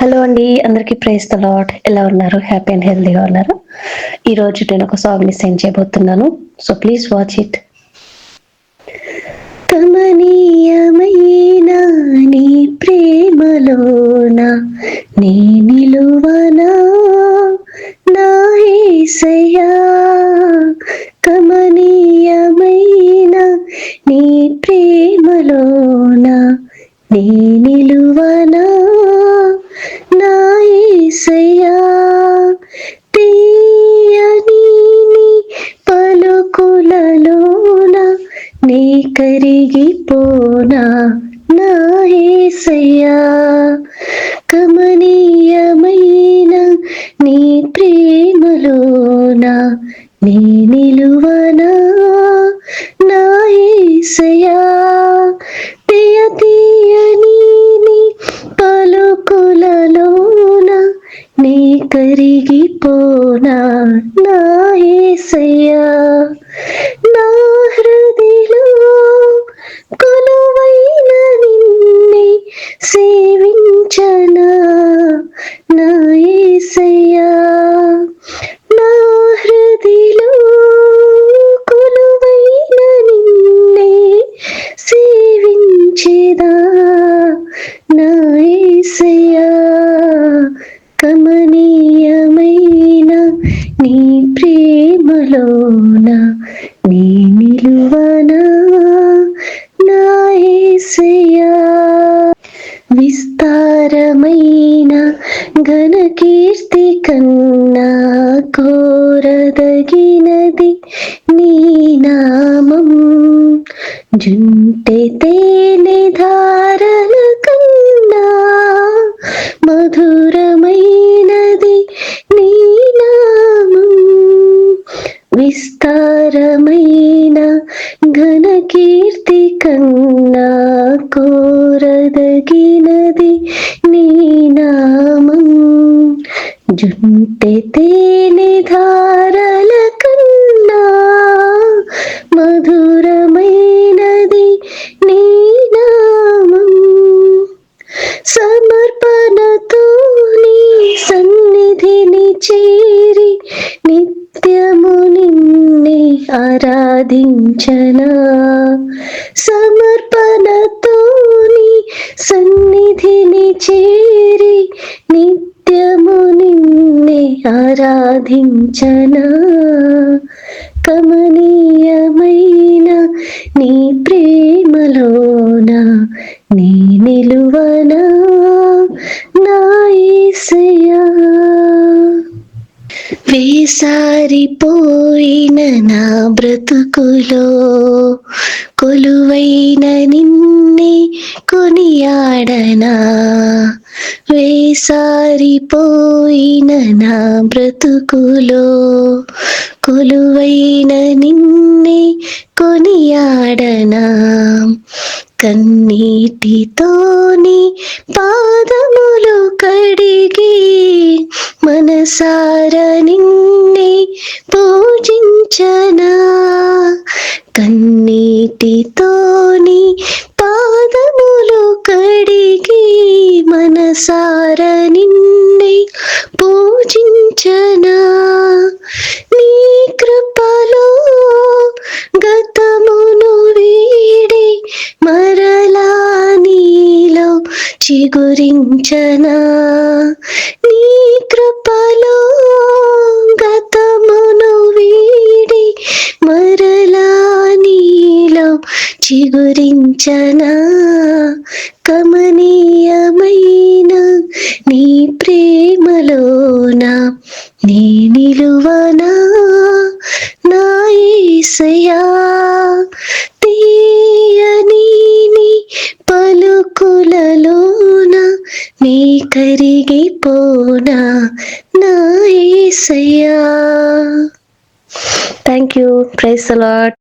Hello అండి. అందరికీ praise the lord. ఎలా ఉన్నారు? హ్యాపీ అండ్ హెల్తీగా ఉన్నారు? ఈరోజు నేను ఒక సాంగ్‌ని సెండ్ చేయబోతున్నాను. So please watch it. కమనీయమైన నీ ప్రేమలోన నీ నిలువనా నా యేసయ్యా. కమనీయమైన నీ ప్రేమలోన నీ నిలువనా నా యేసయ్యా. తీయని నీ పలుకులలోన నీ కరిగిపోనా నా యేసయ్యా. కమనీయమైన నీ ప్రేమలోన నీ నిలువనా నా యేసయ్యా. తీయని నీ పలుకులలోన నీ కరిగిపోనా నా యేసయ్యా. నా హృదిలో కొలువైన నిన్నే సేవించనా నా యేసయ్యా. నా హృదిలో కొలువైన నిన్నే సేవించెదా నా యేసయ్యా. కమనీయమైన నీ ప్రేమలోన నీ నిలువనా నా యేసయ్యా. విస్తారమైన ఘన కీర్తి కన్నా కోరదగినది నీ నామం. జుంటె తేనె ధారల కన్నా మధురమైనది నీ నామం. విస్తారమైన ఘన కీర్తి కన్నా కోరదగినది నీ నామం. జుంటె తేనె ధారల కన్నా మధురమైనది నీ నామం. సమర్పణతో నీ సన్నిధిని చేరి నిత్యము నిన్నే ఆరాధించనా. సమర్పణతో నీ సన్నిధిని చేరి నిత్యము నిన్నే ఆరాధించనా. కమనీయమైన నీ ప్రేమలోన నీ నిలువనా నా యేసయ్యా. వేసారిపోయిన నా బ్రతుకులో కొలువైన నిన్నే కొనియాడనా. వేసారిపోయిన నా బ్రతుకులో కొలువైన నిన్నే కొనియాడనా. కన్నీటితోని పాదములు కడిగి మనసార నిన్నే పూజించనా. కన్నీటితోని పాదములు కడిగి మనసార నిన్నే పూజించనా. నీ కృపలో గతమును వీడి మరలా నీలో చిగురించనా. నీ కృపలో గతమును వీడి మరలా నీలో చిగురించనా. కమనీయమైన నీ ప్రేమలోన నీ నిలువనా నా యేసయ్యా. తీయని నీ పలుకులలోన నీ కరిగిపోనా నా యేసయ్యా. Thank you. Praise the lord.